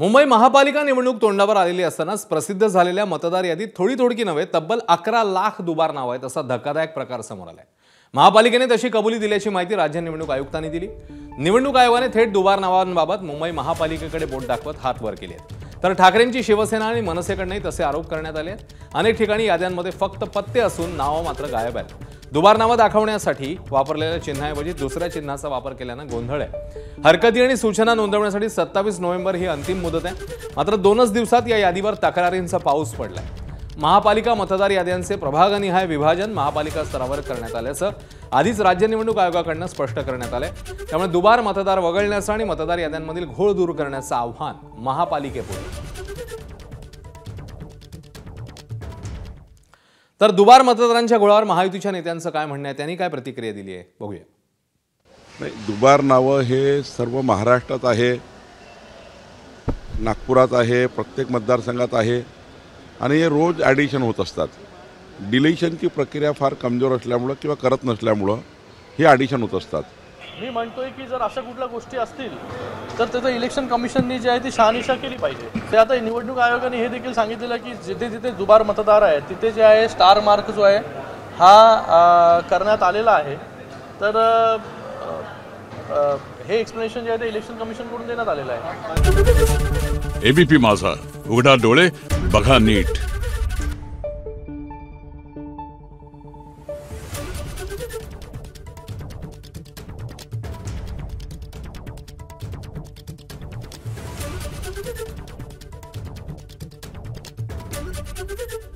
मुंबई महापालिका निवडणूक तोंडावर आलेली असतानाच प्रसिद्ध झालेल्या मतदार यादीत थोडी नव्हे तब्बल 11 लाख दुबार नाव आहेत असा धक्कादायक प्रकार समोर आलाय। महापालिकेने तशी कबुली दिल्याची माहिती राज्य निवडणूक आयुक्तांनी दिली। निवडणूक आयोगाने थेट दुबार नावांबाबत मुंबई महापालिकेकडे बोट दाखवत हात वर केले आहेत। तर ठाकरेंची शिवसेना आणि मनसेकडूनही तसे आरोप करण्यात आले आहेत। अनेक ठिकाणी याद्यांमध्ये फक्त पत्ते असून नावं मात्र गायब आहेत। दुबार नावं दाखवण्यासाठी वापरलेल्या चिन्हाऐवजी दुसऱ्या चिन्हाचा वापर केल्यानं गोंधळ आहे। हरकती आणि सूचना नोंदवण्यासाठी 27 नोव्हेंबर ही अंतिम मुदत आहे। मात्र 2च दिवसात या यादीवर तक्रारींचा पाऊस पडलाय। महापालिका मतदार याद्यांचे प्रभागनिहाय विभाजन महापालिका स्तरावर करण्यात आल्याचं आधीच राज्य निवडणूक आयोगाकडून स्पष्ट करण्यात आलंय। त्यामुळे दुबार मतदार वगळण्याचं आणि मतदार याद्यांमधील घोळ दूर करण्याचं आव्हान महापालिकेपुढे। तर दुबार मतदारांच्या घोळावर महायुतीच्या नेत्यांचं काय म्हणणं आहे, त्यांनी काय प्रतिक्रिया दिली आहे बघूया। नाही, दुबार नावं हे सर्व महाराष्ट्रात आहे, नागपुरात आहे, प्रत्येक मतदारसंघात आहे आणि हे रोज ॲडिशन होत असतात। डिलिशनची प्रक्रिया फार कमजोर असल्यामुळं किंवा करत नसल्यामुळं हे ॲडिशन होत असतात। मी म्हणतोय की जर अशा कुठल्या गोष्टी असतील तर त्याचं इलेक्शन कमिशननी जी आहे ती शहानिशा केली पाहिजे। ते आता निवडणूक आयोगाने हे देखील सांगितलेलं की जिथे जिथे दुबार मतदार आहे तिथे जे आहे स्टार मार्क जो आहे हा करण्यात आलेला आहे। तर हे एक्सप्लेनेशन जे आहे ते इलेक्शन कमिशनकडून देण्यात आलेलं आहे। एबीपी माझा, उघडा डोळे बघा नीट। Thank you.